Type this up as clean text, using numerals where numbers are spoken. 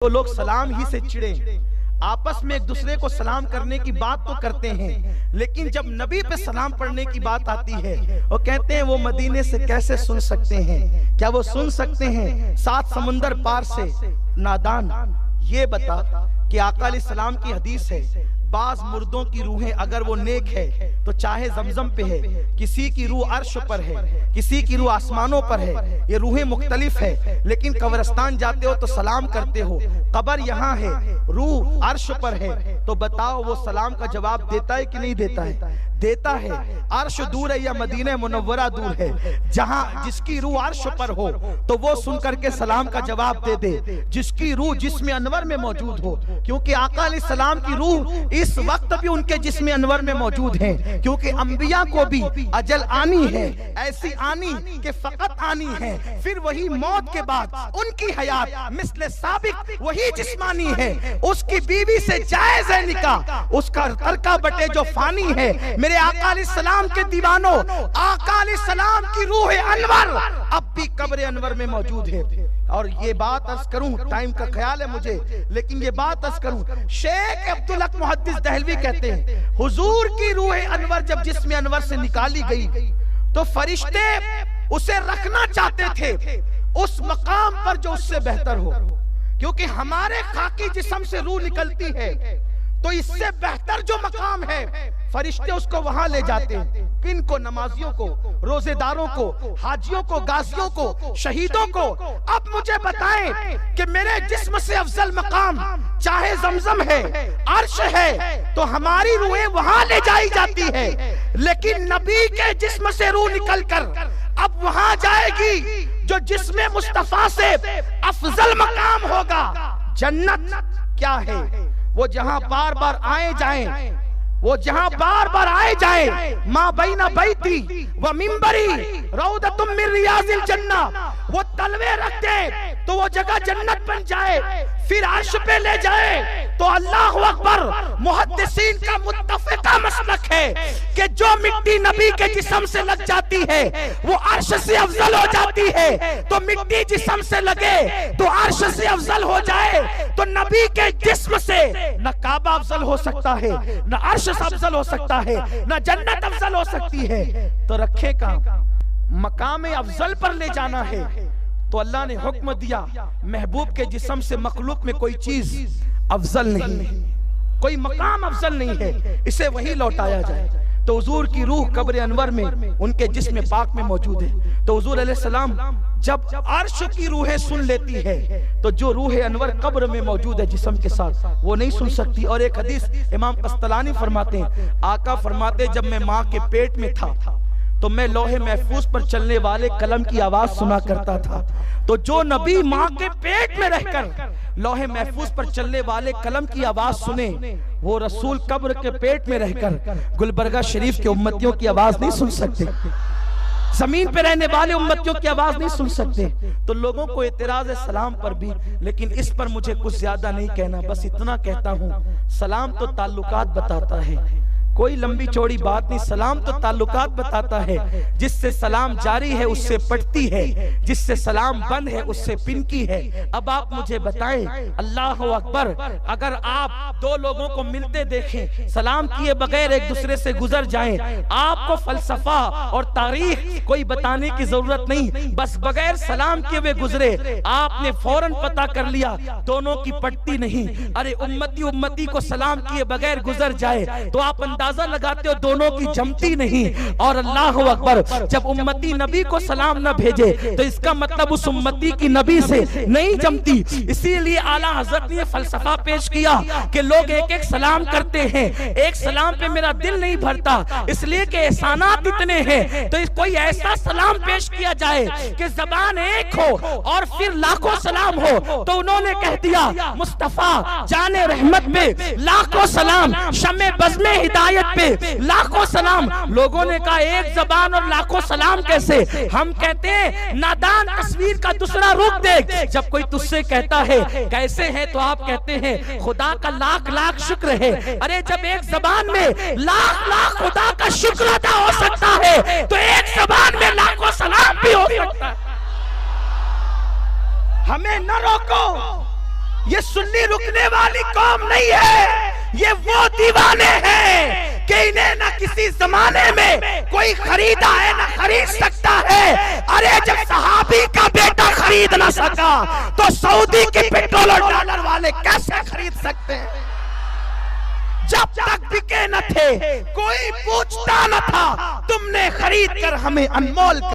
तो लोग सलाम ही से चिढ़े, आपस में एक दूसरे को सलाम करने की बात तो करते हैं, लेकिन जब नबी पे सलाम पढ़ने की बात आती है वो कहते हैं वो मदीने से कैसे सुन सकते हैं, क्या वो सुन सकते हैं 7 समुंदर पार से? नादान, ये बता कि आका अलैहिस्सलाम की हदीस है, बाज मुर्दों की रूहें अगर वो नेक है तो चाहे जमजम पे है, किसी की रूह अर्श पर है, किसी की रूह आसमानों पर है, ये रूहें मुख्तलिफ है, लेकिन कब्रिस्तान जाते हो तो सलाम करते हो, कब्र यहाँ है, रूह अर्श पर है, तो बताओ वो सलाम का जवाब देता है कि नहीं देता है? देता है। अर्श दूर है या मदीने मुनव्वरा दूर है? जहां जिसकी रूह अर्श पर हो तो वो सुन करके सलाम का जवाब दे दे, जिसकी रूह जिस्म अनवर में मौजूद हो, क्योंकि आका अलैहिस्सलाम की रूह इस वक्त भी उनके जिस्म अनवर में मौजूद है, क्योंकि अंबिया को भी अजल आनी है, ऐसी आनी कि फकत आनी है, फिर वही मौत के बाद उनकी हयात मिस्ले साबिक वही जिस्मानी है, उसकी बीवी से जायज है निकाह, उसका तरका बटे जो फानी है। मेरे आका अलैहिस्सलाम के दीवानों, आका अलैहिस्सलाम की रूह अनवर अब भी कब्र अनवर में मौजूद है। और ये बात अर्ज करूं, टाइम का ख्याल है मुझे, लेकिन ये बात अर्ज करूं, शेख अब्दुल हक मुहद्दिस दहलवी कहते हैं हुजूर की रूह अनवर जब जिस्म अनवर से निकाली गई तो फरिश्ते उसे रखना चाहते थे उस मकाम पर जो उससे बेहतर हो, क्योंकि हमारे खाकी जिस्म से रूह निकलती है तो इससे बेहतर जो मकाम है फरिश्ते उसको वहां ले जाते हैं। किन को? नमाजियों को, रोजेदारों को, हाजियों को, गाजियों को, शहीदों को। अब मुझे बताएं कि मेरे जिस्म से अफजल मकाम चाहे जमजम है, अर्श है, तो हमारी रूहें वहां ले जाई जाती है, लेकिन नबी के जिस्म से रूह निकलकर अब वहां जाएगी जो जिस्म मुस्तफा से अफजल मकाम होगा। जन्नत क्या है? वो जहां बार बार आए जाएं, वो जहां बार बार आए जाए, माँ बैना बैती व मिंबरी रौदतुम मिन रियाजिल जन्ना, वो तलवे रख दे तो वो जगह जन्नत बन जाए, फिर अर्श पे ले जाए तो अल्लाह अकबर। मुहद्दिसीन का मुत्तफिका मसलक है कि जो मिट्टी नबी के जिस्म से लग जाती है वो अर्श से अफजल हो जाती है, तो मिट्टी जिस्म से लगे तो अर्श से अफजल हो जाए, तो नबी के जिस्म से न काबा अफजल हो सकता है, न अर्श अफजल हो सकता है, न जन्नत अफजल हो सकती है। तो रखे कहां? मकाम अफजल पर ले जाना है तो अल्लाह ने हुक्म दिया महबूब के जिस्म से मखलूक में कोई चीज अफजल नहीं, कोई मकाम अफजल नहीं है, इसे वही लौटाया जाए। तो हुजूर की रूह कब्र अनवर में उनके जिस्म पाक में मौजूद है। तो हुजूर अलैहिस्सलाम जब अर्श की रूहें सुन लेती है तो जो रूह अनवर कब्र में मौजूद है जिस्म के साथ वो नहीं सुन सकती। और एक हदीस इमाम कस्तलानी फरमाते हैं, आका फरमाते जब मैं माँ के पेट में था तो मैं लोहे महफूज पर चलने वाले कलम की आवाज सुना करता था। तो जो नबी माँ के पेट में रहकर लोहे महफूज पर चलने वाले कलम की आवाज सुने, वो रसूल कब्र के पेट में रहकर गुलबर्गा शरीफ के उम्मतियों की आवाज नहीं सुन सकते, जमीन पे रहने वाले उम्मतियों की आवाज नहीं सुन सकते। तो लोगों को एतराज है सलाम पर भी, लेकिन इस पर मुझे कुछ ज्यादा नहीं कहना, बस इतना कहता हूँ सलाम तो ताल्लुकात बताता है, कोई लंबी चौड़ी बात नहीं। सलाम तो ताल्लुकात बताता है, जिससे सलाम जारी है उससे पटती है, जिससे सलाम बंद है उससे पिनकी है। अब आप मुझे बताएं, अल्लाह अकबर, अगर आप दो लोगों को मिलते देखें सलाम किए बगैर एक दूसरे से गुजर जाएं, आपको फलसफा और तारीख कोई बताने की जरूरत नहीं, बस बगैर सलाम किए हुए गुजरे आपने फौरन पता कर लिया दोनों की पटती नहीं। अरे उम्मती उम्मती को सलाम किए बगैर गुजर जाए तो आप अंदाजा लगाते हो दोनों की जमती नहीं। और अल्लाह अकबर, जब उम्मती नबी को सलाम न भेजे तो इसका मतलब उस उम्मती की नबी से नहीं जमती। इसीलिए आला हजरत ने फलसफा पेश किया कि लोग एक एक सलाम करते हैं, एक सलाम पे मेरा दिल नहीं भरता, इसलिए कि एहसानात इतने हैं। तो कोई ऐसा सलाम पेश किया जाए कि जबान एक हो और फिर लाखों सलाम हो। तो उन्होंने कह दिया मुस्तफा जाने रहमत पे लाखों सलाम, शमे बज़्मे हिदायत पे लाखों सलाम। लोगों ने कहा एक जबान और लाखों सलाम कैसे? हम कहते हैं नादान तस्वीर का दूसरा रूप देख। जब कोई तुझसे कहता है कैसे है तो आप कहते हैं खुदा का लाख लाख शुक्र है। अरे जब एक जबान में लाख लाख खुदा का शुक्र अदा हो सकता है तो एक जबान में लाखों सलाम भी हो सकता है। हमें न रोको, ये सुन्नी रुकने वाली कौम नहीं है, ये वो दीवाने हैं कि इन्हें ना किसी जमाने में कोई खरीदा है ना खरीद सकता है। अरे जब सहाबी का बेटा खरीद ना सका तो सऊदी के पेट्रोल और डॉलर वाले कैसे खरीद सकते हैं? जब तक बिके न थे कोई पूछता न था, तुमने खरीद कर हमें अनमोल